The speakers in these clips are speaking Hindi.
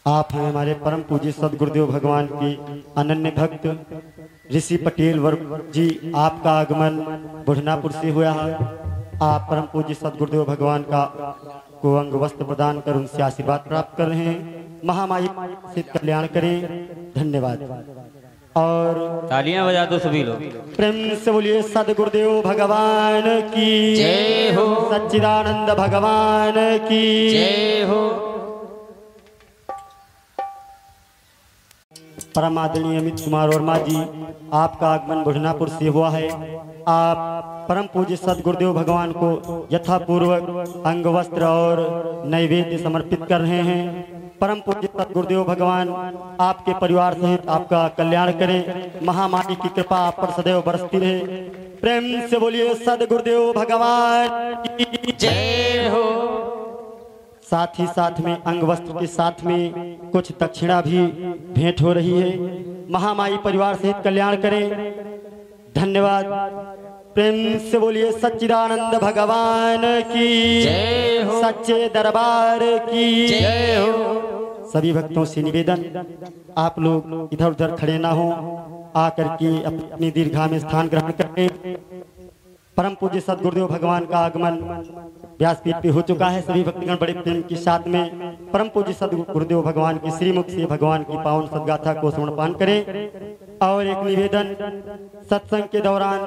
आप हैं हमारे परम पूज्य सदगुरुदेव भगवान की अनन्य भक्त ऋषि पटेल वर्ग जी। आपका आगमन बुढ़नापुर से हुआ है। आप परम पूज्य सदगुरुदेव भगवान का को अंग वस्त्र प्रदान कर उनसे आशीर्वाद प्राप्त कर रहे हैं। महामाई से कल्याण करें। धन्यवाद। और तालियां बजा दो सभी लोग। प्रेम से बोलिए सदगुरुदेव भगवान की जय हो। सच्चिदानंद भगवान की जय हो। परम आदरणीय अमित कुमार वर्मा जी, आपका आगमन बुढ़नापुर से हुआ है। आप परम पूज्य सदगुरुदेव भगवान को यथापूर्वक अंग वस्त्र और नैवेद्य समर्पित कर रहे हैं। परम पूज्य सदगुरुदेव भगवान आपके परिवार सहित आपका कल्याण करें। महामाई की कृपा आप पर सदैव बरसती रहे। प्रेम से बोलिए सदगुरुदेव भगवान की जय हो। साथ ही साथ में अंग वस्त्र के साथ में कुछ दक्षिणा भी भेंट हो रही है। महामाई परिवार सहित कल्याण करें। धन्यवाद। प्रेम से बोलिए सच्चिदानंद भगवान की जय हो। सच्चे दरबार की जय हो। सभी भक्तों से निवेदन, आप लोग इधर उधर खड़े ना हो, आकर के अपनी दीर्घा में स्थान ग्रहण करें। परम पूज्य सदगुरुदेव भगवान का आगमन व्यासपीठ पे हो चुका है। सभी भक्तगण बड़े प्रेम के साथ में परम पूज्य सदगुरुदेव भगवान की श्रीमुख से भगवान की पावन सदगाथा को श्रवणपान करें। और एक निवेदन, सत्संग के दौरान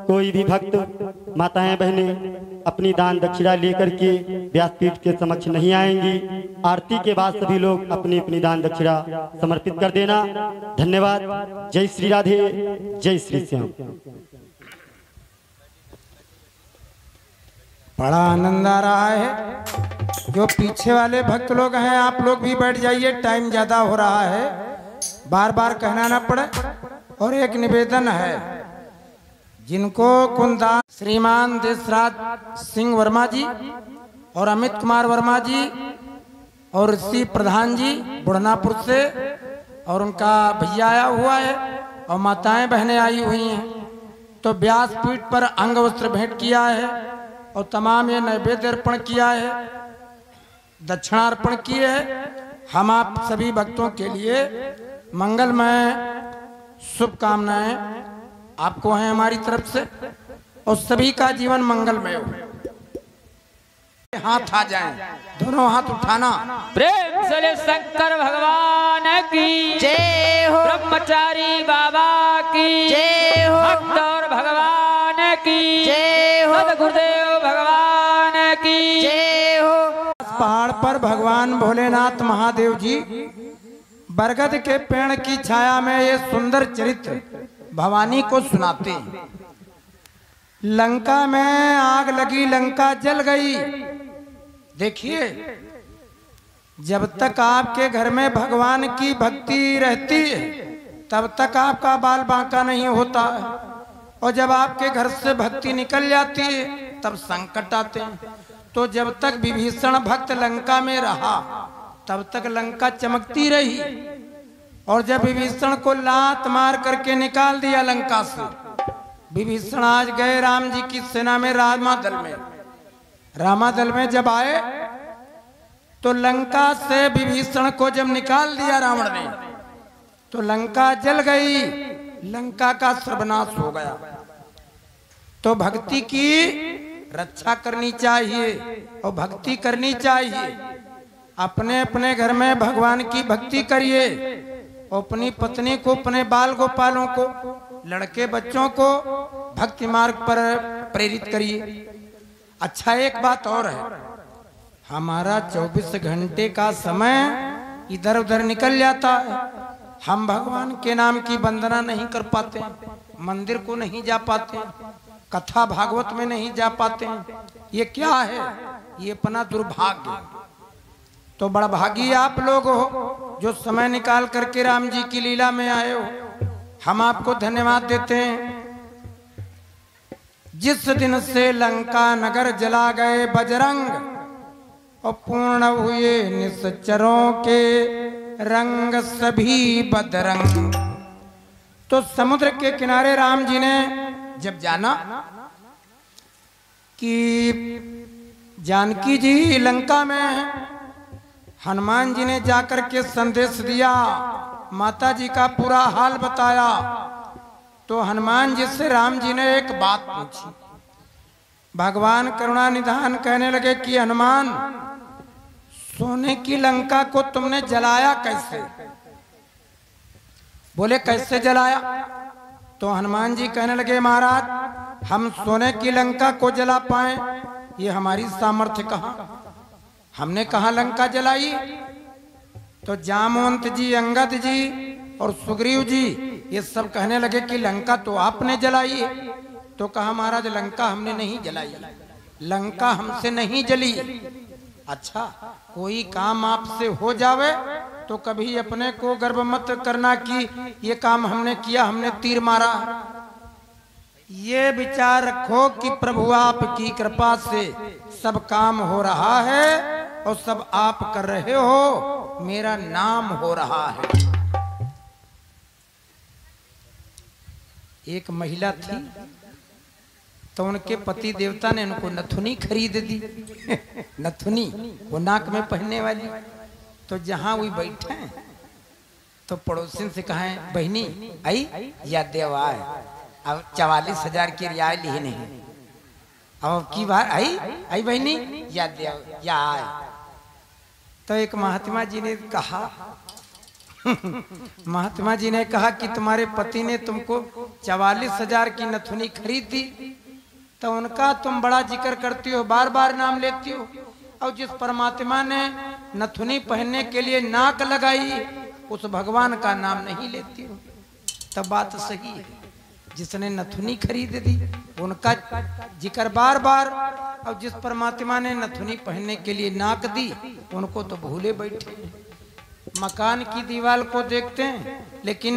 कोई भी भक्त माताएं बहनें अपनी दान दक्षिणा लेकर के व्यासपीठ के समक्ष नहीं आएंगी। आरती के बाद सभी लोग अपनी अपनी दान दक्षिणा समर्पित कर देना। धन्यवाद। जय श्री राधे, जय श्री श्याम। बड़ा आनंद आ रहा है। जो पीछे वाले भक्त लोग हैं, आप लोग भी बैठ जाइए, टाइम ज्यादा हो रहा है, बार बार कहना ना पड़े। और एक निवेदन है, जिनको कुंदान श्रीमान देशराज सिंह वर्मा जी और अमित कुमार वर्मा जी और ऋषि प्रधान जी बुढ़नापुर से, और उनका भैया आया हुआ है और माताएं बहनें आई हुई हैं, तो व्यासपीठ पर अंग वस्त्र भेंट किया है और तमाम ये नैवेद्य अर्पण किया है, दक्षिणार्पण किए है। हम आप सभी भक्तों के लिए मंगलमय शुभकामनाएं आपको हैं हमारी तरफ से, और सभी का जीवन मंगलमय हो। हाथ आ जाएं, दोनों हाथ उठाना। प्रेम से शंकर भगवान की जय हो। ब्रह्मचारी बाबा की जय हो। भक्त और भगवान की जय हो। सदगुरुदेव भगवान की जय हो। पहाड़ पर भगवान भोलेनाथ महादेव जी बरगद के पेड़ की छाया में ये सुंदर चरित्र भवानी को सुनाते हैं। लंका में आग लगी, लंका जल गई। देखिए, जब तक आपके घर में भगवान की भक्ति रहती है तब तक आपका बाल बांका नहीं होता है, और जब आपके घर से भक्ति निकल जाती है तब संकट आते हैं। तो जब तक विभीषण भक्त लंका में रहा तब तक लंका चमकती रही, और जब विभीषण को लात मार करके निकाल दिया लंका से, विभीषण आज गए राम जी की सेना में रामादल में जब आए तो लंका से विभीषण को जब निकाल दिया रावण ने, तो लंका जल गई, लंका का सर्वनाश हो गया। तो भक्ति की रक्षा करनी चाहिए और भक्ति करनी चाहिए। अपने अपने घर में भगवान की भक्ति करिए, अपनी पत्नी को, अपने बाल गोपालों को, लड़के बच्चों को भक्ति मार्ग पर प्रेरित करिए। अच्छा, एक बात और है, हमारा 24 घंटे का समय इधर उधर निकल जाता है। हम भगवान के नाम की वंदना नहीं कर पाते, मंदिर को नहीं जा पाते, कथा भागवत में नहीं जा पाते। ये क्या है? ये अपना दुर्भाग्य। तो बड़ा भागी आप लोग हो जो समय निकाल करके राम जी की लीला में आए हो। हम आपको धन्यवाद देते हैं। जिस दिन से लंका नगर जला गए बजरंग, और पूर्ण हुए निश्चरों के रंग सभी बदरंग। तो समुद्र के किनारे राम जी ने जब जाना कि जानकी जी लंका में है, हनुमान जी ने जाकर के संदेश दिया, माता जी का पूरा हाल बताया। तो हनुमान जी से राम जी ने एक बात पूछी। भगवान करुणा निधान कहने लगे कि हनुमान, सोने की लंका को तुमने जलाया कैसे? बोले कैसे जलाया? तो हनुमान जी कहने लगे, महाराज हम सोने की लंका को जला पाए ये हमारी सामर्थ्य कहाँ। हमने कहाँ लंका जलाई? तो जामवंत जी, अंगद जी और सुग्रीव जी ये सब कहने लगे कि लंका तो आपने जलाई। तो कहा महाराज लंका हमने नहीं जलाई, लंका हमसे नहीं जली। अच्छा, कोई काम आपसे हो जावे तो कभी अपने को गर्व मत करना कि ये काम हमने किया, हमने तीर मारा। ये विचार रखो कि प्रभु आपकी कृपा से सब काम हो रहा है और सब आप कर रहे हो, मेरा नाम हो रहा है। एक महिला थी तो उनके पति देवता ने उनको नथुनी खरीद दी। नथुनी वो नाक में पहनने वाली। तो जहां वो बैठे तो पड़ोसी से कहा, बहनी आई या देवा है, अब 44,000 की रियाय ली नहीं, अब की बार आई बहनी या देव या आए। तो एक महात्मा जी ने कहा महात्मा जी ने कहा कि तुम्हारे पति ने तुमको 44,000 की नथुनी खरीद दी, तो उनका तुम बड़ा जिक्र करती हो, बार बार नाम लेती हो, और जिस परमात्मा ने नथुनी पहनने के लिए नाक लगाई उस भगवान का नाम नहीं लेती हो। तब बात सही है, जिसने नथुनी खरीद दी उनका जिक्र बार बार, और जिस परमात्मा ने नथुनी पहनने के लिए नाक दी उनको तो भूले बैठे। मकान की दीवार को देखते हैं लेकिन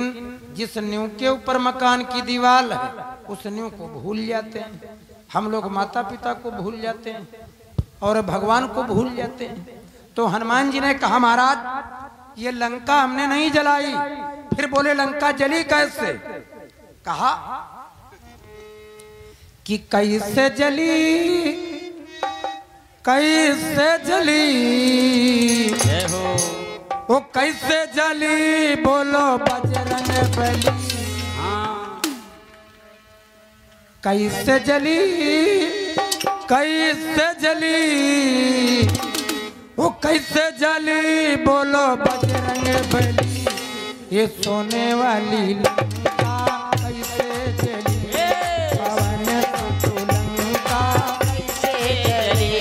जिस नींव के ऊपर मकान की दीवार है उस नींव को भूल जाते हैं। हम लोग माता पिता को भूल जाते हैं और भगवान को भूल जाते हैं। तो हनुमान जी ने कहा, महाराज ये लंका हमने नहीं जलाई। फिर बोले लंका जली कैसे? कहा कि कैसे जली, कैसे जली, वो कैसे जली, बोलो बजरंग बली। कैसे जली, कैसे जली, वो कैसे जली, बोलो बजरंग बली। ये सोने वाली लंका कैसे जली, पवन सुत लंका कैसे जली,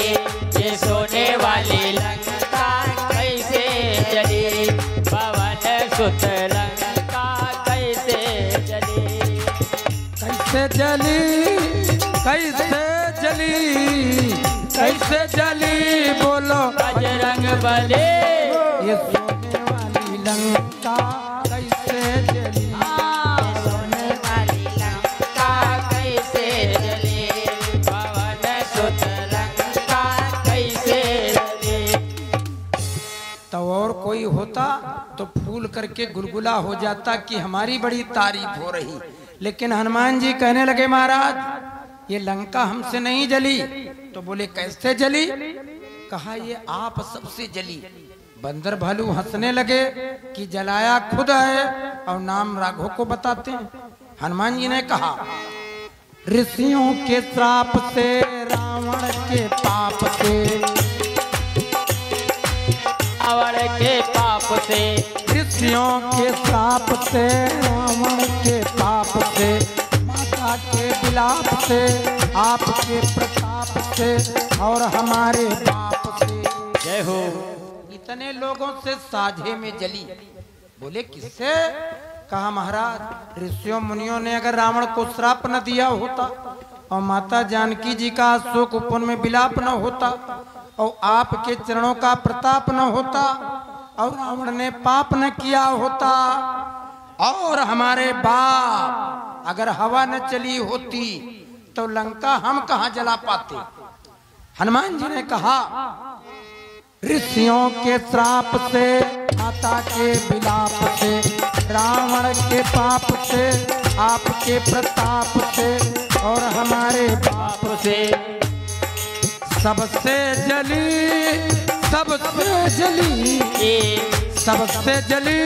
ये सोने वाली लंका कैसे जली, पवन सुत लंका कैसे जली। कैसे जली, कैसे जली, कैसे जली, बोलो बजरंग बली। ये सोने वाली लंका कैसे जली, सोने वाली लंका कैसे जली, पवन सुत लंका कैसे जली। तो और कोई होता तो फूल करके गुलगुला हो जाता कि हमारी बड़ी तारीफ हो रही। लेकिन हनुमान जी कहने लगे, महाराज ये लंका हमसे नहीं जली। तो बोले कैसे जली? कहा ये आप सबसे जली। बंदर भालू हंसने लगे कि जलाया खुद है और नाम राघव को बताते हैं। हनुमान जी ने कहा, ऋषियों के श्राप से, रावण के पाप से, रावण के पाप से, ऋषियों के श्राप से, रावण के पाप से, माता के विलाप से, आपके प्रताप से और हमारे पाप से। जय हो। इतने लोगों से साझे में जली। बोले किससे? कहा महाराज ऋषियों मुनियों ने अगर रावण को श्राप न दिया होता और माता जानकी जी का शोक उपवन में विलाप न होता और आपके चरणों का प्रताप न होता और रावण ने पाप न किया होता और हमारे बाप अगर हवा न चली होती तो लंका हम कहां जला पाते। हनुमान जी ने कहा, ऋषियों के श्राप से, माता के विलाप से, रावण के पाप से, आपके प्रताप से और हमारे पाप से, सबसे जली, सबसे जली, सबसे जली,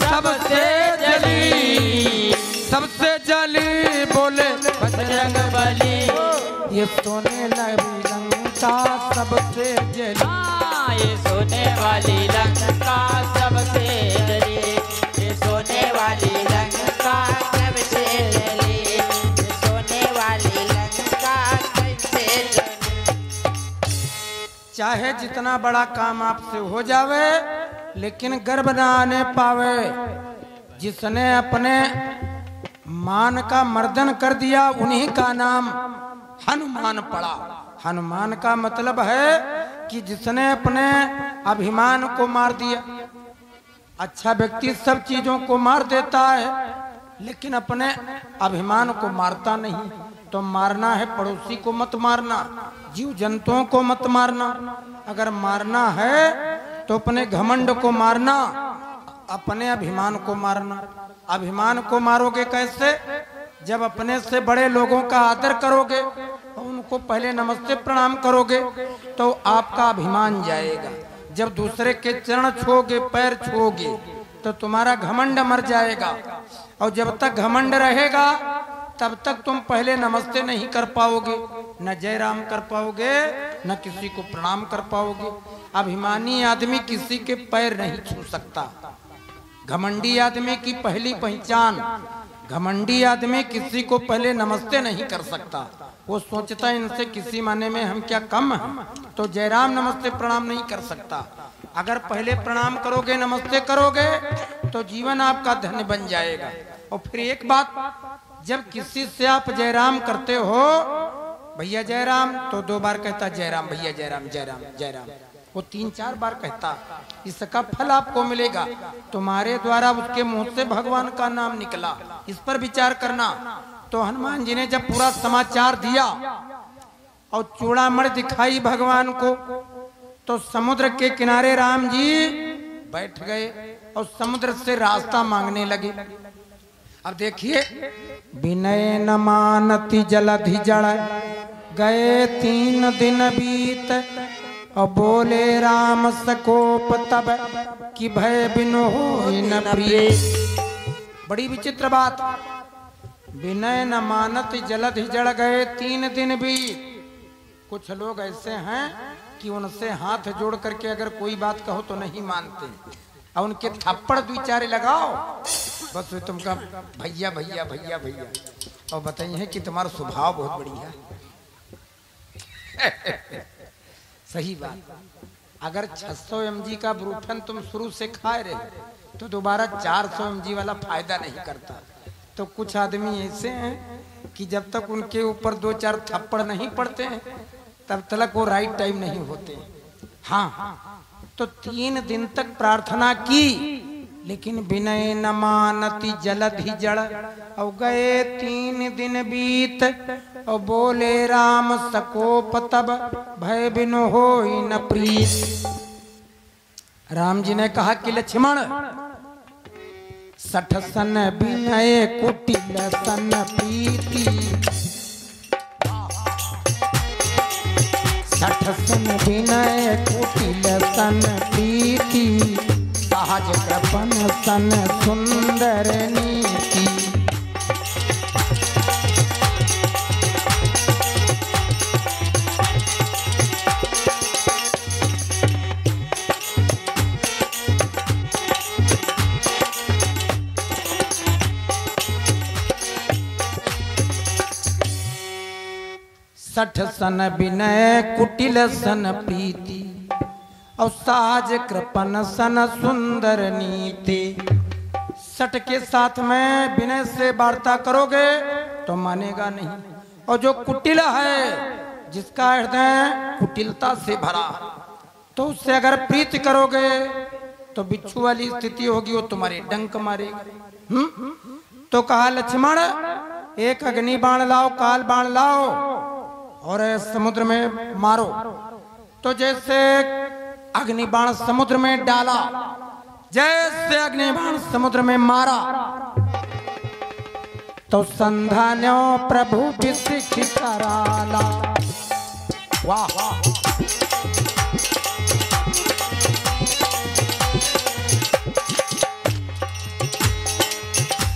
सबसे जली, सबसे जली बोले बजरंग बली। ये सोने लगी लंका सबसे जली, ये सोने वाली लंका सबसे जली, ये सोने वाली लंका सबसे जली, ये सोने वाली लंका सबसे जली। चाहे जितना बड़ा काम आपसे हो जावे लेकिन गर्व ना आने पावे। जिसने अपने मान का मर्दन कर दिया उन्हीं का नाम हनुमान पड़ा। हनुमान का मतलब है कि जिसने अपने अभिमान को मार दिया। अच्छा व्यक्ति सब चीजों को मार देता है लेकिन अपने अभिमान को मारता नहीं। तो मारना है पड़ोसी को मत मारना, जीव जंतुओं को मत मारना। अगर मारना है तो अपने घमंड को मारना, अपने अभिमान को मारना। अभिमान को मारोगे कैसे? जब अपने से बड़े लोगों का आदर करोगे और उनको पहले नमस्ते प्रणाम करोगे तो आपका अभिमान जाएगा। जब दूसरे के चरण छूओगे, पैर छूओगे तो तुम्हारा घमंड मर जाएगा। और जब तक घमंड रहेगा तब तक तुम पहले नमस्ते नहीं कर पाओगे, न जय राम कर पाओगे, न किसी को प्रणाम कर पाओगे। अभिमानी आदमी किसी के पैर नहीं छू सकता। घमंडी आदमी की पहली पहचान, घमंडी आदमी किसी को पहले नमस्ते नहीं कर सकता। वो सोचता है इनसे किसी माने में हम क्या कम हैं, तो जयराम नमस्ते प्रणाम नहीं कर सकता। अगर पहले प्रणाम करोगे, नमस्ते करोगे तो जीवन आपका धन्य बन जाएगा। और फिर एक बात, जब किसी से आप जयराम करते हो, भैया जयराम, तो 2 बार कहता जयराम, भैया जयराम, जयराम, जयराम। वो 3-4 बार कहता, इसका फल आपको मिलेगा। तुम्हारे द्वारा उसके मुंह से भगवान का नाम निकला, इस पर विचार करना। तो हनुमान जी ने जब पूरा समाचार दिया और चूड़ामणि दिखाई भगवान को, तो समुद्र के किनारे राम जी बैठ गए और समुद्र से रास्ता मांगने लगे। अब देखिए, विनय न मानति जलधि जड़, गए 3 दिन बीत, और बोले राम सकोप तब, कि भय बिनु होई न प्रिय। बड़ी विचित्र बात, विनय न मानति जलधि जड़, गए 3 दिन बीत। कुछ लोग ऐसे हैं कि उनसे हाथ जोड़ करके अगर कोई बात कहो तो नहीं मानते, और उनके थप्पड़ 2-4 लगाओ, बस तुमका भैया भैया भैया भैया, और बताइए कि तुम्हारा स्वभाव बहुत बढ़िया। सही बात। अगर 600 mg का ब्रूफेन तुम शुरू से खाए रहे तो दोबारा 400 mg वाला फायदा नहीं करता। तो कुछ आदमी ऐसे हैं कि जब तक उनके ऊपर 2-4 थप्पड़ नहीं पड़ते हैं तब तक वो राइट टाइम नहीं होते। हाँ, तो 3 दिन तक प्रार्थना की, लेकिन विनय न मानति जलधि जड़, और गए 3 दिन बीत, और बोले राम सकोप तब, भय बिनु होई न प्रीत। राम जी ने कहा कि लक्ष्मण, 60 सन विनय कुटिल सन प्रीति, 60 सन विनय कुटिल सन प्रीति, सहज कृपन सन सुंदर नीति। 60 सन विनय कुटिल सन प्रीति, और साज कृपन सन सुंदर नीति। 60 के साथ में विनय से वार्ता करोगे तो मानेगा नहीं, और जो कुटिल है, जिसका हृदय कुटिलता से भरा, तो उससे अगर प्रीति करोगे तो बिच्छू वाली स्थिति होगी, वो तुम्हारे डंक मारेगा। तो कहा लक्ष्मण, एक अग्नि बाण लाओ, काल बाण लाओ, और समुद्र में मारो। तो जैसे अग्नि बाण समुद्र में डाला, जैसे अग्नि बाण समुद्र में मारा, तो संधान्यो प्रभु विसिख कराला। वाह,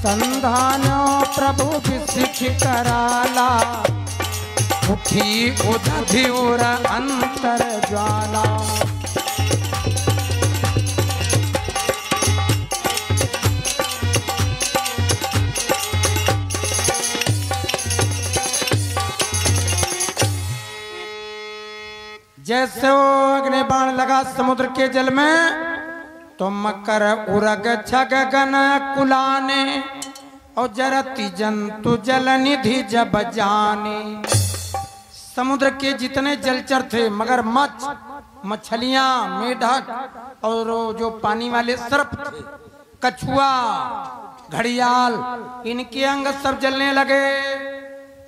संधानो प्रभु विसिख कराला, उठी उदधिउर अंतर ज्वाला। जैसे वो अग्नि बाण लगा समुद्र के जल में, तो मकर उरग छग गन कुलाने, और जरती जंतु जल निधि जब जाने। समुद्र के जितने जलचर थे, मगरमच्छ, मछलियां, मेढक और जो पानी वाले सर्प थे, कछुआ, घड़ियाल, इनके अंग सब जलने लगे।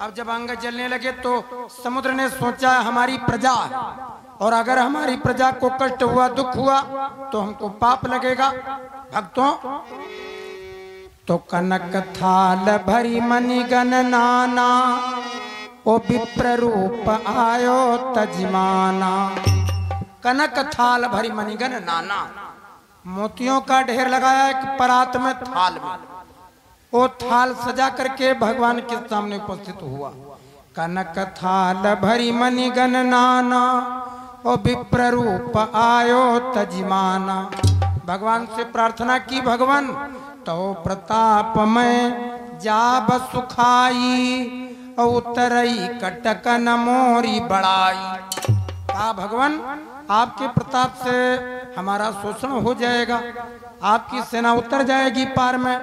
अब जब अंग जलने लगे तो समुद्र ने सोचा हमारी प्रजा, और अगर हमारी प्रजा को कष्ट हुआ, दुख हुआ, तो हमको पाप लगेगा। भक्तों, तो कनक थाल भरी मणिगण नाना, ओ विप्र रूप आयो तजमाना। कनक थाल भरी मणिगण नाना, मोतियों का ढेर लगाया एक परात में, थाल में। वो थाल सजा करके भगवान के सामने उपस्थित हुआ। कनक थाल भरी मणिगण नाना, ओ विप्र रूप आयो तजमाना। भगवान से प्रार्थना की, भगवान तो प्रताप में जाब सुखाई, उतरई कटक न मोरी बड़ाई। कहा भगवान आपके प्रताप से हमारा शोषण हो जाएगा, आपकी सेना उतर जाएगी पार में,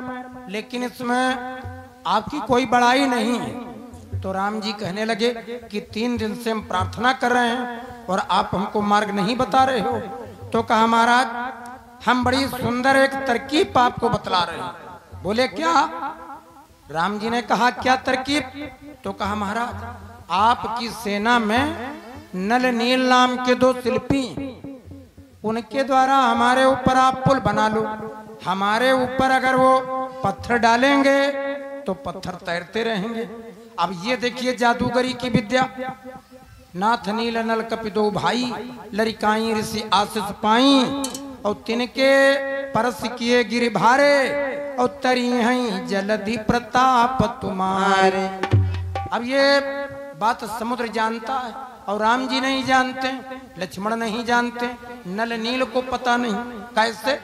लेकिन इसमें आपकी कोई बड़ाई नहीं है। तो राम जी कहने लगे कि 3 दिन से हम प्रार्थना कर रहे हैं और आप हमको मार्ग नहीं बता रहे हो। तो कहा महाराज हम बड़ी सुंदर एक तरकीब आपको बतला रहे हैं। बोले क्या? राम जी ने कहा क्या तरकीब? तो कहा महाराज आपकी सेना में नल नील नाम के 2 शिल्पी, उनके द्वारा हमारे ऊपर आप पुल बना लो। हमारे ऊपर अगर वो पत्थर डालेंगे तो पत्थर तैरते रहेंगे। अब ये देखिए जादूगरी की विद्या। नाथ नील नल कपि 2 भाई, लरिकाई ऋषि आशीष पाई, और तिनके परस किए गिर भारे, और तरी हैं जलधि प्रताप तुम्हारे। अब ये बात समुद्र जानता है और राम जी नहीं जानते, लक्ष्मण नहीं जानते, नल नील को पता नहीं। कैसे?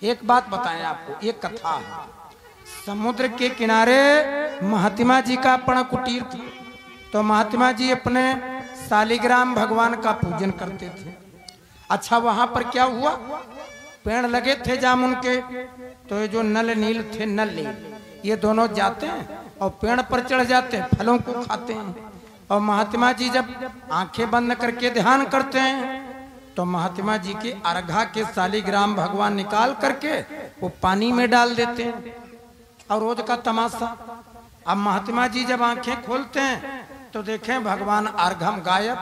एक बात बताएं आपको, एक कथा है। समुद्र के किनारे महात्मा जी का अपना कुटीर था। तो महात्मा जी अपने शालिग्राम भगवान का पूजन करते थे। अच्छा वहां पर क्या हुआ? पेड़ लगे थे जामुन के। तो ये जो नल नील थे, नल नील, ये दोनों जाते हैं और पेड़ पर चढ़ जाते हैं, फलों को खाते हैं। और महात्मा जी जब आंखें बंद करके ध्यान करते हैं तो महात्मा जी के अर्घा के शालिग्राम भगवान निकाल करके वो पानी में डाल देते हैं। और रोज का तमाशा, अब महात्मा जी जब आंखें खोलते हैं तो देखें भगवान अर्घम गायब।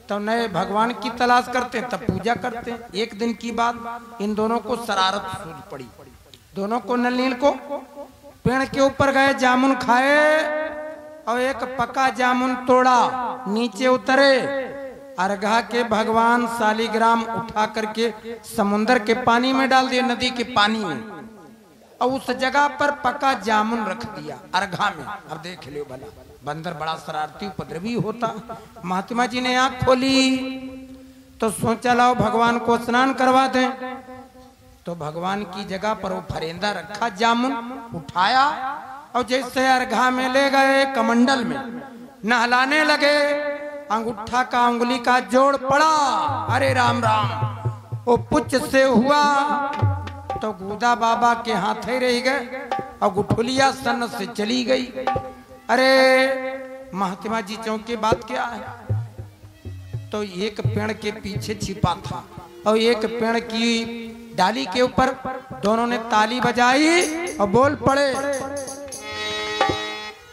तो नए भगवान की तलाश करते हैं, तब पूजा करते हैं। एक दिन की बात, इन दोनों को शरारत सूझ पड़ी। दोनों को नल नील को पेड़ के ऊपर गए, जामुन खाए और एक पका जामुन तोड़ा, नीचे उतरे, अर्घा के भगवान शालिग्राम उठा करके समुद्र के पानी में डाल दिए, नदी के पानी में, और उस जगह पर पका जामुन रख दिया अर्घा में। अब देख लो भला, बंदर बड़ा शरारती उपद्रवी होता। महात्मा जी ने आंख खोली तो सोचा लाओ भगवान को स्नान करवा दें। तो भगवान की जगह पर वो फरेंदा रखा, जामुन उठाया और जैसे अर्घा में ले गए कमंडल में नहलाने लगे, अंगूठा का अंगुली का जोड़ पड़ा, अरे राम राम, वो पुच्छ से हुआ तो गुदा बाबा के हाथ ही रह गए और गुठुलिया सन से चली गई। अरे महात्मा जी चौंके, बात क्या है? तो एक पेड़ के पीछे छिपा था और एक पेड़ की डाली के ऊपर दोनों ने ताली बजाई और बोल पड़े।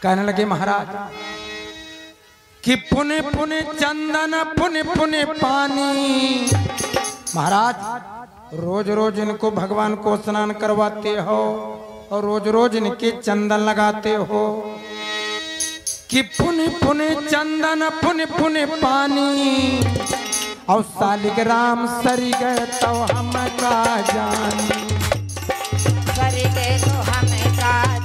कहने लगे महाराज कि पुने पुने चंदन पुने पुने पानी। महाराज रोज रोज इनको भगवान को स्नान करवाते हो और रोज रोज इनके चंदन लगाते हो कि पुने पुने चंदन पुने पुने पानी, और शालिग्राम सरी गए तो हम का जानी, सरी गए तो हम का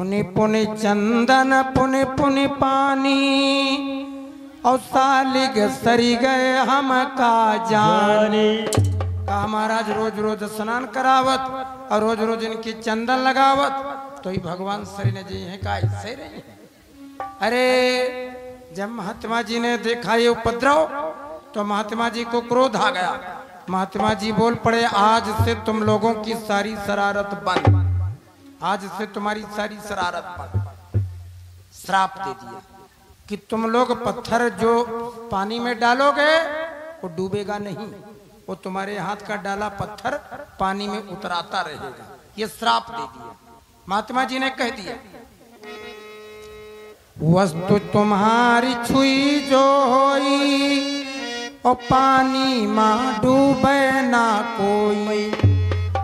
पुनि पुनि चंदन पुनि पुनि पानी और सालिग सरी गए हम का जानी। कहा महाराज रोज रोज स्नान करावत और रोज रोज इनकी चंदन लगावत तो ही भगवान सरी ने जी है का इससे रही। अरे जब महात्मा जी ने देखा ये उपद्रव तो महात्मा जी को क्रोध आ गया। महात्मा जी बोल पड़े आज से तुम लोगों की सारी शरारत बंद, आज से तुम्हारी सारी शरारत बंद। श्राप दे दिया कि तुम लोग पत्थर जो पानी में डालोगे वो डूबेगा नहीं, वो तुम्हारे हाथ का डाला पत्थर पानी में उतराता रहेगा। ये श्राप दे दिया। महात्मा जी ने कह दिया वस्तु तुम्हारी छुई जो होई और पानी मां डूबे ना कोई।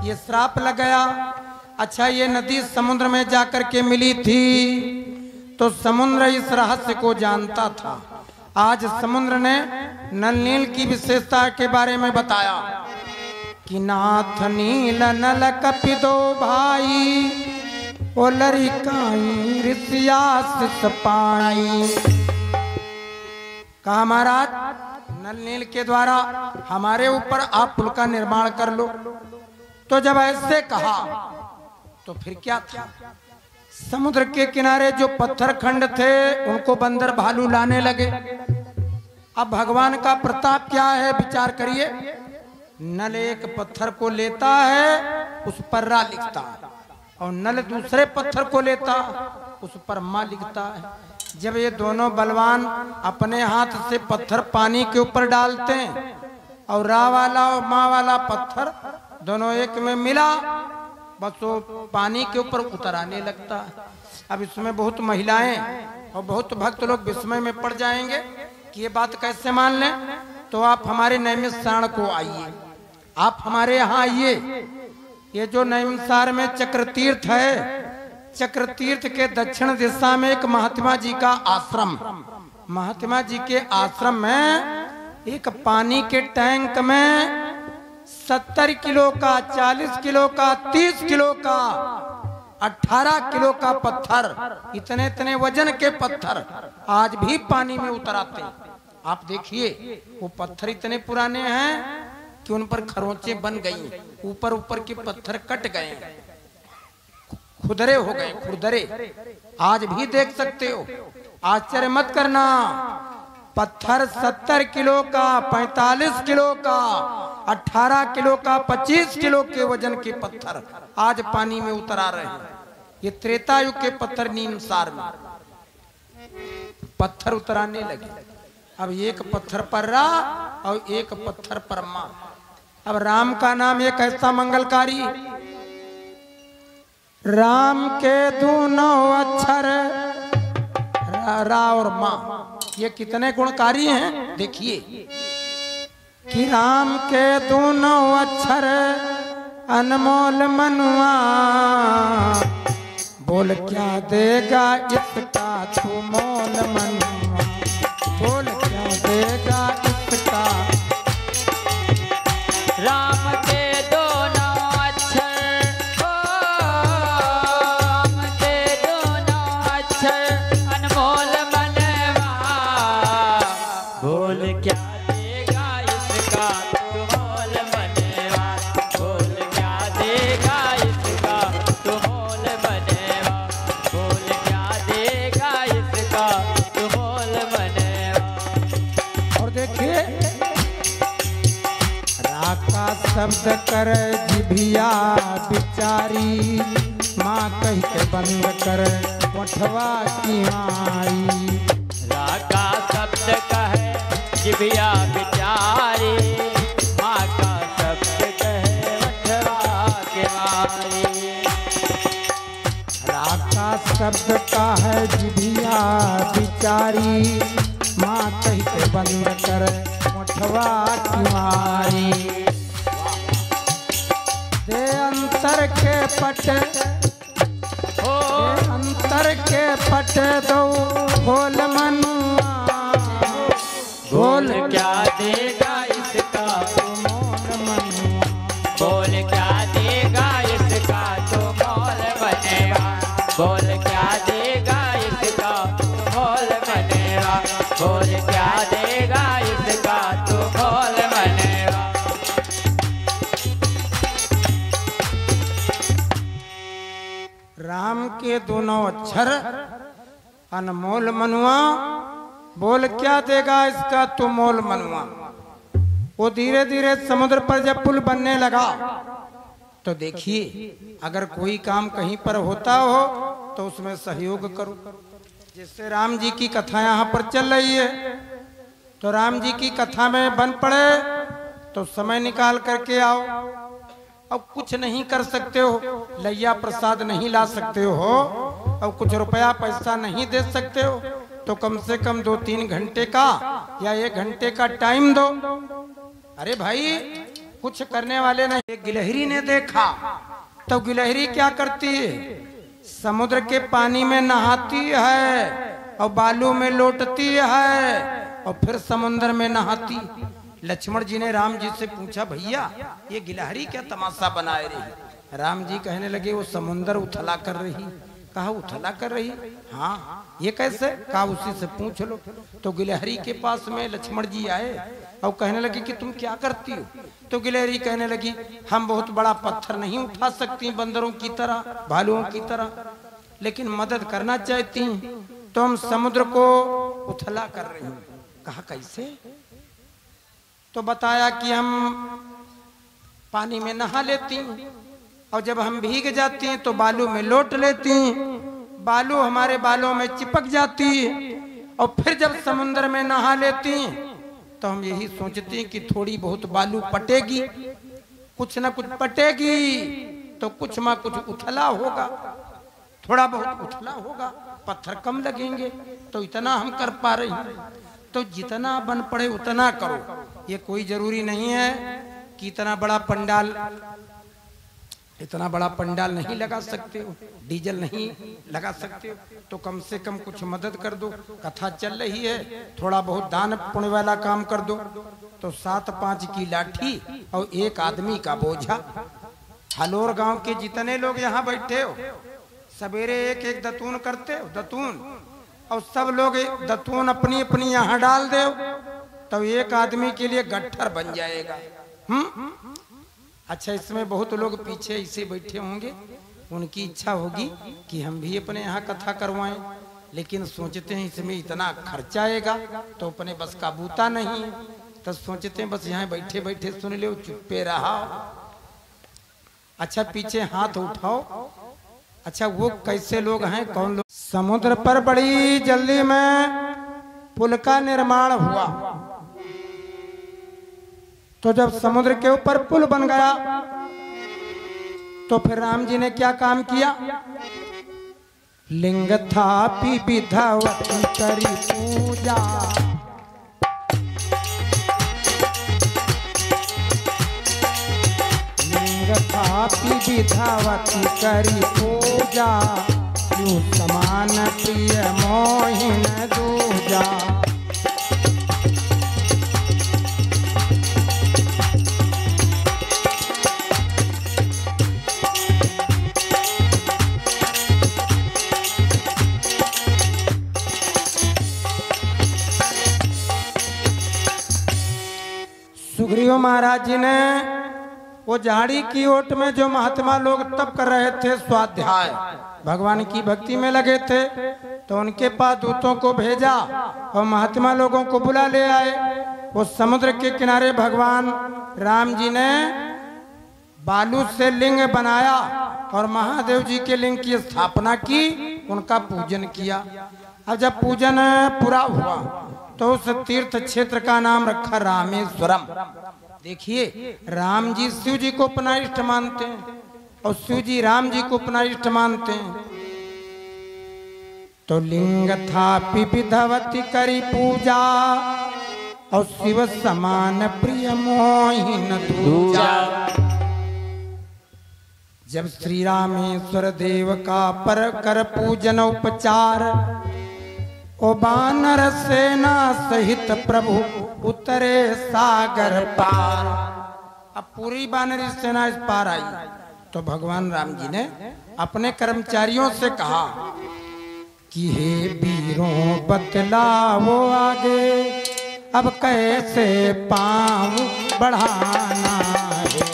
ये श्राप लग गया। अच्छा ये नदी समुद्र में जाकर के मिली थी तो समुद्र इस रहस्य को जानता था। आज समुद्र ने नल नील की विशेषता के बारे में बताया कि नाथ नील नल कपिदो भाई ओ लरिकाई ऋषियास पाई। कहा महाराज नल नील के द्वारा हमारे ऊपर आप पुल का निर्माण कर लो। तो जब ऐसे कहा तो फिर क्या था? समुद्र के किनारे जो पत्थर खंड थे उनको बंदर भालू लाने लगे। अब भगवान का प्रताप क्या है विचार करिए। नल एक पत्थर को लेता है उस पर रा लिखता है और नल दूसरे पत्थर को लेता उस पर मां लिखता है। जब ये दोनों बलवान अपने हाथ से पत्थर पानी के ऊपर डालते हैं और रा वाला और मां वाला पत्थर दोनों एक में मिला बस वो पानी के ऊपर उतर आने लगता है। अब इसमें बहुत महिलाएं और बहुत भक्त लोग विस्मय में पड़ जाएंगे कि ये बात कैसे मान लें। तो आप हमारे नैमिषारण्य को आइए, आप हमारे यहाँ आइए। ये जो नैमिषारण्य में चक्र तीर्थ है, चक्र तीर्थ के दक्षिण दिशा में एक महात्मा जी का आश्रम। महात्मा जी के आश्रम में एक पानी के टैंक में 70 किलो का, 40 किलो का, 30 किलो का, 18 किलो का पत्थर, इतने इतने वजन के पत्थर आज भी पानी में उतराते। आप देखिए वो पत्थर इतने पुराने हैं कि उन पर खरोंचे बन गई, ऊपर ऊपर के पत्थर कट गए, खुदरे हो गए, खुरदरे। आज भी देख सकते हो, आश्चर्य मत करना। पत्थर 70 किलो का, 45 किलो का, 18 किलो का, 25 किलो के वजन के पत्थर आज पानी में उतरा रहे हैं। ये त्रेता युग के पत्थर नीमसार में पत्थर उतराने लगे। अब एक पत्थर पर रा और एक पत्थर पर मां। अब राम का नाम एक ऐसा मंगलकारी, राम के दोनों अक्षर रा और मां, ये कितने गुणकारी हैं देखिए कि राम के दोनों अक्षर अनमोल मनुआ, बोल क्या देगा इसका तू मोल मनुआ, बोल क्या देगा इसका। राम के दोनों अक्षर, राम के दोनों अक्षर अनमोल मनवा, बोल क्या देगा इसका तू मोल मनवा, बोल क्या देगा इसका तू मोल मनवा, बोल क्या देगा इसका तू मोल मनवा। और देखिए राका शब्द कर जिभिया बिचारी, माँ कह के बंद कर पठवा की माई। राका शब्द कहे जिभिया बिचारी, माँ का शब्द कहे मठवा के मारी। राका शब्द का है जिभिया बिचारी, माँ कह के बंद कर मठवा की मारी। दे अंतर के पट, हो दे अंतर के पट दो बोल मनुआ, बोल क्या देगा इसका तू मोल मनुआ, बोल क्या देगा इसका तो मोल बनेगा, बोल क्या देगा इसका तू बोल मनेवा, बोल क्या देगा इसका तू बोल मनेवा। राम के दोनों अक्षर अनमोल मनुआ, बोल क्या देगा इसका तू मोल मनुआ। वो धीरे धीरे समुद्र पर जब पुल बनने लगा तो देखिए, अगर कोई काम कहीं पर होता हो तो उसमें सहयोग करो। जिससे राम जी की कथा यहाँ पर चल रही है, तो राम जी की कथा में बन पड़े तो समय निकाल करके आओ। अब कुछ नहीं कर सकते हो, लैया प्रसाद नहीं ला सकते हो, अब कुछ रुपया पैसा नहीं दे सकते हो, तो कम से कम 2-3 घंटे का या 1 घंटे का टाइम दो। अरे भाई, कुछ करने वाले नहीं। एक गिलहरी ने देखा, तो गिलहरी क्या करती है, समुद्र के पानी में नहाती है और बालू में लौटती है और फिर समुद्र में नहाती। लक्ष्मण जी ने राम जी से पूछा, भैया ये गिलहरी क्या तमाशा बनाए रही। राम जी कहने लगे, वो समुद्र उथला कर रही। कहा उथला कर रही, हाँ ये कैसे। कहा उसी से पूछ लो। तो गिलहरी के पास में लक्ष्मण जी आए और कहने लगे कि तुम क्या करती हो। तो गिलहरी कहने लगी, हम बहुत बड़ा पत्थर नहीं उठा सकती बंदरों की तरह, भालुओं की तरह, लेकिन मदद करना चाहती तो हम समुद्र को उथला कर रही हूँ। कहा कैसे। तो बताया कि हम पानी में नहा लेती और जब हम भीग जाती हैं तो बालू में लौट लेती हैं, बालू हमारे बालों में चिपक जाती है और फिर जब समुद्र में नहा लेती हैं तो हम यही सोचते हैं कि थोड़ी बहुत बालू पटेगी, कुछ ना कुछ पटेगी तो कुछ ना कुछ उथला होगा, थोड़ा बहुत उथला होगा, पत्थर कम लगेंगे, तो इतना हम कर पा रहे हैं। तो जितना बन पड़े उतना करो, ये कोई जरूरी नहीं है कि इतना बड़ा पंडाल नहीं लगा सकते हो, डीजल नहीं लगा सकते हो, तो कम से कम कुछ मदद कर दो। कथा चल रही है, थोड़ा बहुत दान पुण्य वाला काम कर दो। तो 7-5 की लाठी और 1 आदमी का बोझा। हलोर गांव के जितने लोग यहाँ बैठे हो, सवेरे 1-1 दतून करते हो, दतून, और सब लोग दतून अपनी अपनी यहाँ डाल दो, तो 1 आदमी के लिए गट्ठर बन जाएगा। अच्छा, इसमें बहुत लोग पीछे ऐसे बैठे होंगे, उनकी इच्छा होगी कि हम भी अपने यहाँ कथा करवाएं, लेकिन सोचते हैं इसमें इतना खर्चा आएगा तो अपने बस का बूता नहीं है, तो सोचते हैं बस यहाँ बैठे बैठे सुन लो, चुप्पे रहा। अच्छा, पीछे हाथ उठाओ। अच्छा, वो कैसे लोग हैं, कौन लोग। समुद्र पर बड़ी जल्दी में पुल का निर्माण हुआ। तो जब समुद्र के ऊपर पुल बन गया तो फिर राम जी ने क्या काम किया, लिंग था विधवती करी पूजा, लिंग था विधवती करी पूजा, यूं समान प्रिय मोहिन दूजा। सुग्रीव महाराज जी ने वो झाड़ी की ओट में जो महात्मा लोग तप कर रहे थे, स्वाध्याय भगवान की भक्ति में लगे थे, तो उनके पास दूतों को भेजा और महात्मा लोगों को बुला ले आए। वो समुद्र के किनारे भगवान राम जी ने बालू से लिंग बनाया और महादेव जी के लिंग की स्थापना की, उनका पूजन किया। अब जब पूजन पूरा हुआ तो उस तीर्थ क्षेत्र का नाम रखा रामेश्वरम। देखिए, राम जी शिव जी को अपना इष्ट मानते हैं और शिव जी राम जी को अपना इष्ट मानते हैं। तो लिंग था विधवती करी पूजा और शिव समान प्रिय मोहिन दूजा। जब श्री रामेश्वर देव का पर कर पूजन उपचार, ओ बानर सेना सहित प्रभु उतरे सागर पार। अब पूरी बानरी सेना इस पार आई तो भगवान राम जी ने अपने कर्मचारियों से कहा कि हे वीरों बतलाओ आगे, अब कैसे पाँव बढ़ाना है।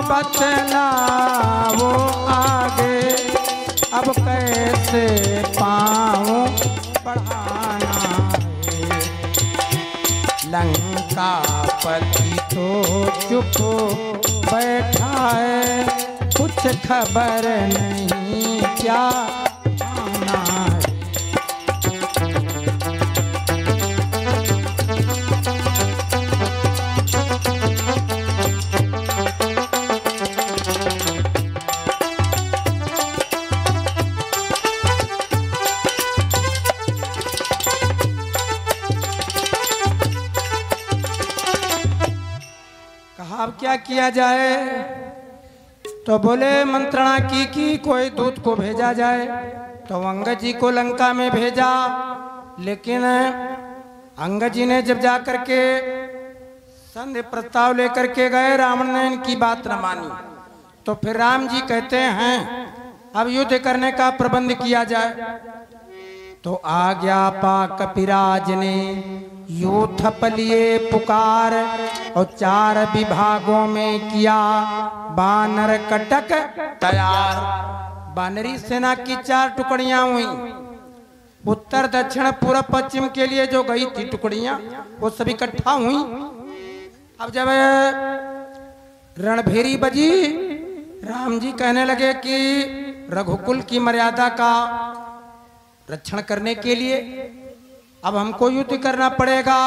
बतलाओ आगे, अब कैसे पाँव बढ़ाना है। लंका पति तो चुप बैठा है, कुछ खबर नहीं क्या आना है। अब क्या किया जाए? तो बोले मंत्रणा की कि कोई दूत को भेजा जाए। तो अंगद जी को लंका में भेजा, लेकिन अंगद जी ने जब जा करके संधि प्रस्ताव लेकर के गए, रावण ने इनकी बात न मानी। तो फिर राम जी कहते हैं अब युद्ध करने का प्रबंध किया जाए। तो आज्ञा पा कपिराज ने यूथप लिए पुकार, और 4 विभागों में किया बानर कटक तैयार। बानरी सेना की 4 टुकड़ियां हुई। उत्तर दक्षिण पूर्व पश्चिम के लिए जो गई थी टुकड़ियां, वो सभी इकट्ठा हुई। अब जब रणभेरी बजी, राम जी कहने लगे कि रघुकुल की मर्यादा का रक्षण करने के लिए अब हमको युद्ध करना पड़ेगा,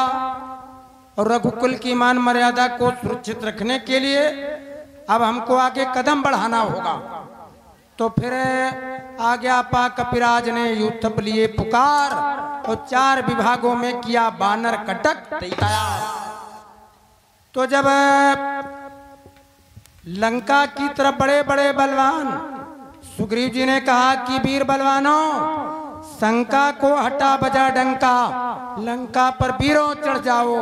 और रघुकुल की मान मर्यादा को सुरक्षित रखने के लिए अब हमको आगे कदम बढ़ाना होगा। तो फिर आज्ञा पा कपिराज ने यूथप लिए पुकार, और 4 विभागों में किया बानर कटक तैयार। तो जब लंका की तरफ बड़े बड़े बलवान, सुग्रीव जी ने कहा कि वीर बलवानों, शंका को हटा बजा डंका, लंका पर वीरों चढ़ जाओ,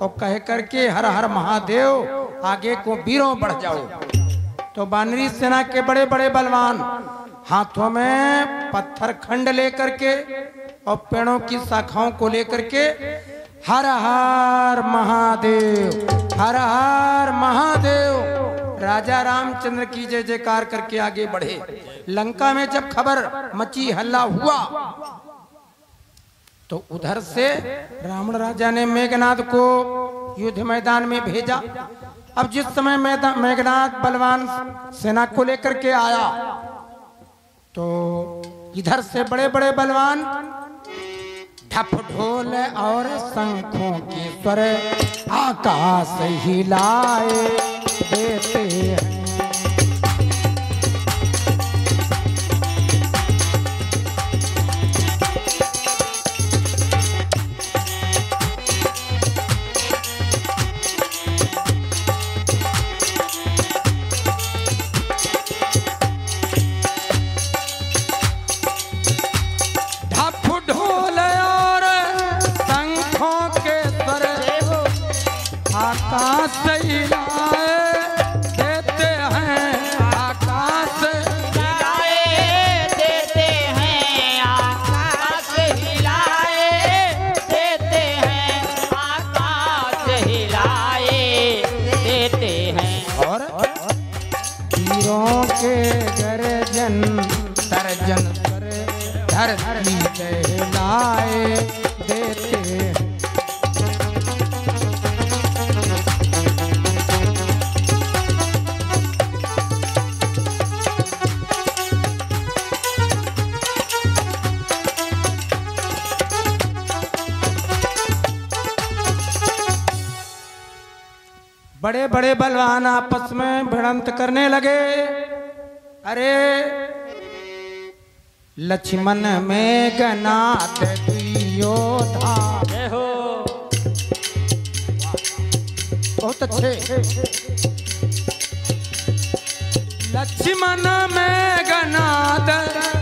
और कह करके हर हर महादेव आगे को वीरों बढ़ जाओ। तो बानरी सेना के बड़े बड़े बलवान हाथों में पत्थर खंड लेकर के और पेड़ों की शाखाओं को लेकर के हर हर महादेव, हर हर महादेव, राजा रामचंद्र की जय जयकार करके आगे बढ़े। लंका में जब खबर मची, हल्ला हुआ, तो उधर से रावण राजा ने मेघनाद को युद्ध मैदान में भेजा। अब जिस समय मेघनाद बलवान सेना को लेकर के आया, तो इधर से बड़े बड़े बलवान ढप ढोल और शंखों के स्वर आकाश हिलाए देते हैं। आकाश हिलाए देते हैं, आकाश हिलाए देते हैं, आकाश हिलाए देते हैं, आकाश हिलाए देते हैं। और वीरों के गर्जन तर्जन पर धरती कहलाए देते हैं। बड़े बड़े बलवान आपस में भिड़ंत करने लगे। अरे लक्ष्मण मेघनाद योधा। जय हो। बहुत अच्छे। लक्ष्मण मेघनाद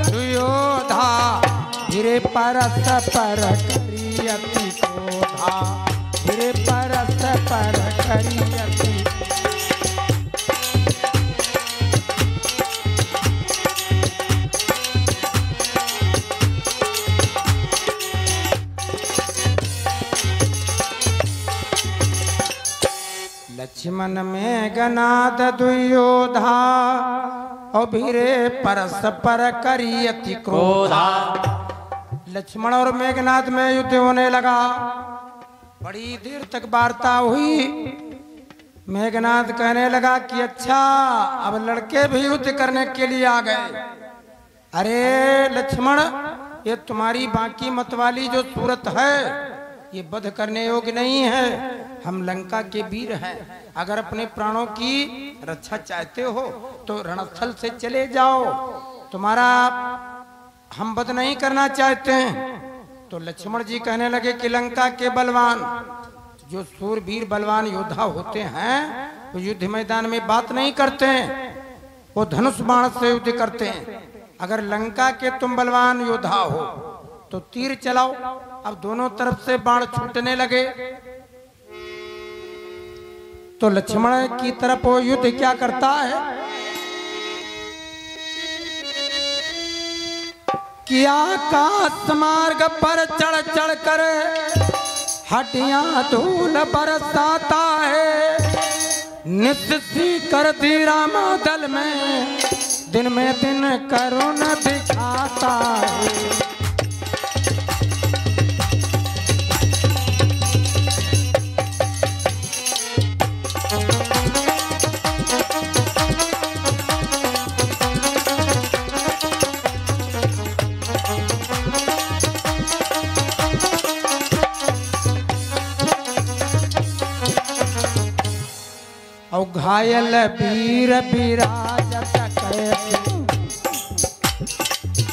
दुयोधा फिरे परस पर करियति क्रोधा, फिरे परस पर करियति। लक्ष्मण मेघनाद दुयोधा अभिरे परस्पर करियति क्रोधा। लक्ष्मण और मेघनाद में युद्ध होने लगा। बड़ी देर तक वार्ता हुई। मेघनाद कहने लगा कि अच्छा अब लड़के भी युद्ध करने के लिए आ गए। अरे लक्ष्मण, ये तुम्हारी बाकी मतवाली जो सूरत है ये वध करने योग्य नहीं है। हम लंका के वीर हैं। अगर अपने प्राणों की रक्षा चाहते हो तो रणस्थल से चले जाओ। तुम्हारा हम वध नहीं करना चाहते हैं। तो लक्ष्मण जी कहने लगे कि लंका के बलवान जो सूरवीर बलवान योद्धा होते हैं वो युद्ध मैदान में बात नहीं करते हैं, वो धनुष बाण से युद्ध करते हैं। अगर लंका के तुम बलवान योद्धा हो तो तीर चलाओ। अब दोनों तरफ से बाण छूटने लगे तो लक्ष्मण की तरफ वो युद्ध क्या करता है कि आकाश मार्ग पर चढ़ चढ़ कर हटिया धूल बरसाता है। निस्सी कर दी रामा दल में दिन करुण दिखाता है। घायल वीर विराजत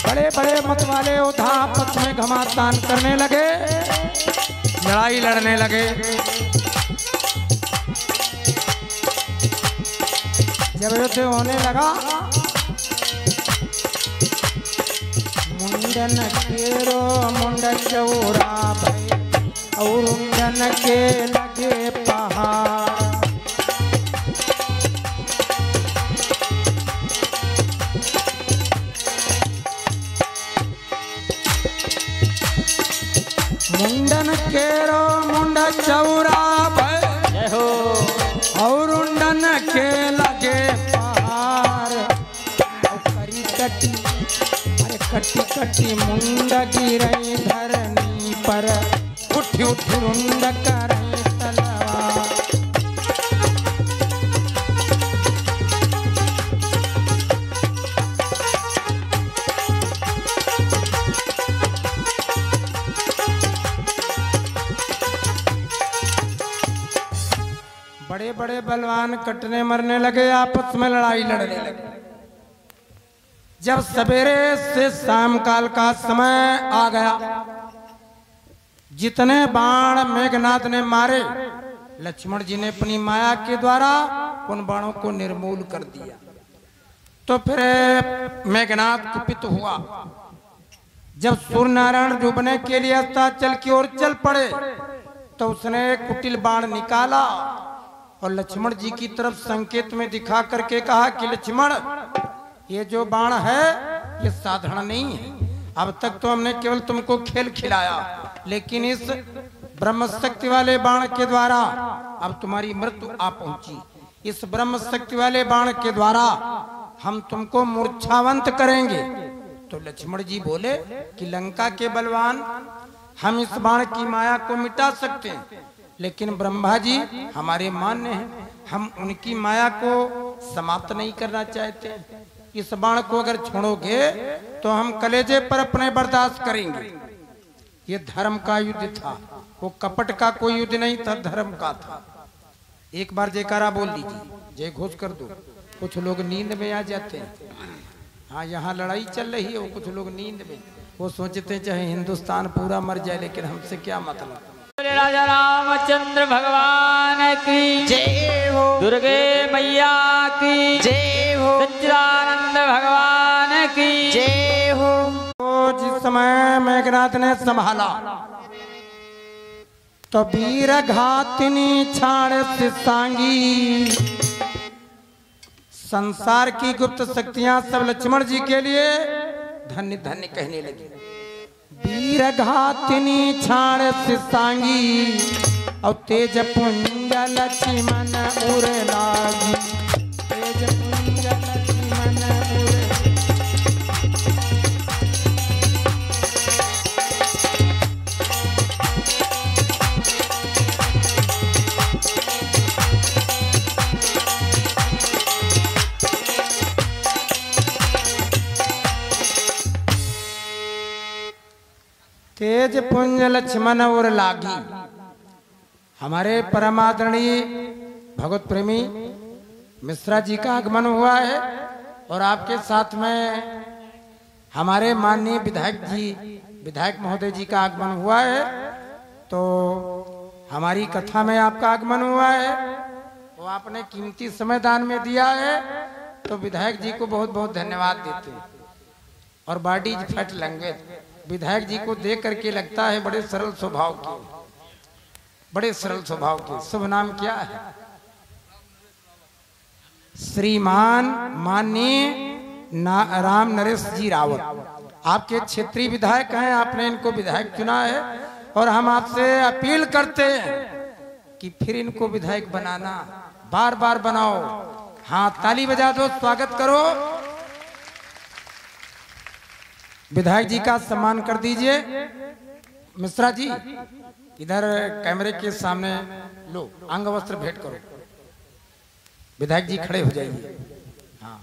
बड़े बड़े मत वाले योद्धा आपस में घमासान करने लगे, लड़ाई लड़ने लगे। जब युद्ध होने लगा मुंडन केरो मुंड चौरा भाई और मुंडन के लगे पहाड़। मुंडन केरो मुंड चौरा भय हो और उंडन के लगे पहाड़। करी कटी अरे कटी कटी मुंड गिरई धरनी पर उठ उठ रुंड करई तलवार। बड़े बड़े बलवान कटने मरने लगे, आपस में लड़ाई लड़ने लगे। जब सवेरे से शाम काल का समय आ गया, जितने बाण मेघनाद ने मारे लक्ष्मण जी ने अपनी माया के द्वारा उन बाणों को निर्मूल कर दिया। तो फिर मेघनाद कुपित हुआ। जब सूर्य नारायण डूबने के लिए अस्ताचल की ओर चल पड़े तो उसने कुटिल बाण निकाला और लक्ष्मण जी की तरफ संकेत में दिखा करके कहा कि लक्ष्मण, ये जो बाण है ये साधारण नहीं है। अब तक तो हमने केवल तुमको खेल खिलाया, लेकिन इस ब्रह्म शक्ति वाले बाण के द्वारा अब तुम्हारी मृत्यु आ पहुंची। इस ब्रह्म शक्ति वाले बाण के द्वारा हम तुमको मूर्छावंत करेंगे। तो लक्ष्मण जी बोले कि लंका के बलवान, हम इस बाण की माया को मिटा सकते हैं, लेकिन ब्रह्मा जी हमारे मान्य हैं, हम उनकी माया को समाप्त नहीं करना चाहते। इस बाण को अगर छोड़ोगे तो हम कलेजे पर अपने बर्दाश्त करेंगे। ये धर्म का युद्ध था, वो कपट का कोई युद्ध नहीं था, धर्म का था। एक बार जयकारा बोल लीजिए, जय घोष कर दो। कुछ लोग नींद में आ जाते हैं। हाँ, यहाँ लड़ाई चल रही है, वो कुछ लोग नींद में। वो सोचते चाहे हिंदुस्तान पूरा मर जाए लेकिन हमसे क्या मतलब। राजा रामचंद्र भगवान की जय हो, दुर्गे मैया की जय हो, सच्चिदानंद भगवान की जय हो। तो जिस समय मेघनाथ ने संभाला तो वीर घातिनी छाड़ सिसांगी, संसार की गुप्त शक्तियां सब लक्ष्मण जी के लिए धन्य धन्य कहने लगी। वीर घातिनी छाड़ सिसांगी और तेज पुंज लक्ष्मण उर लागी, तेज पुंज लक्ष्मण उर। तेज पुंज लक्ष्मण और लागी। हमारे परमादरणीय भगवत प्रेमी मिश्रा जी का आगमन हुआ है और आपके साथ में हमारे माननीय विधायक महोदय जी का आगमन हुआ है। तो हमारी कथा में आपका आगमन हुआ है, वो आपने कीमती समय दान में दिया है, तो विधायक जी को बहुत बहुत धन्यवाद देते हैं। और बॉडी फट लैंग्वेज विधायक जी को देख करके लगता है बड़े सरल स्वभाव के, बड़े सरल स्वभाव के। शुभ नाम क्या है? श्रीमान माननीय राम नरेश जी रावत आपके क्षेत्रीय विधायक हैं, आपने इनको विधायक चुना है और हम आपसे अपील करते हैं कि फिर इनको विधायक बनाना, बार बार बनाओ। हाँ, ताली बजा दो, स्वागत करो। विधायक जी का सम्मान कर दीजिए। मिश्रा जी इधर कैमरे के सामने लो, अंग वस्त्र भेंट करो। विधायक जी खड़े हो जाइए। हाँ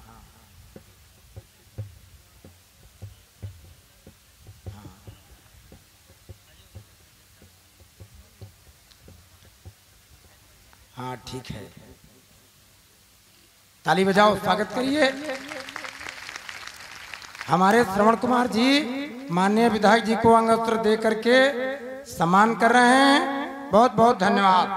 हाँ ठीक है, ताली बजाओ, स्वागत करिए। हमारे श्रवण कुमार जी माननीय विधायक जी को अंग वस्त्र दे करके सम्मान कर रहे हैं। बहुत बहुत धन्यवाद।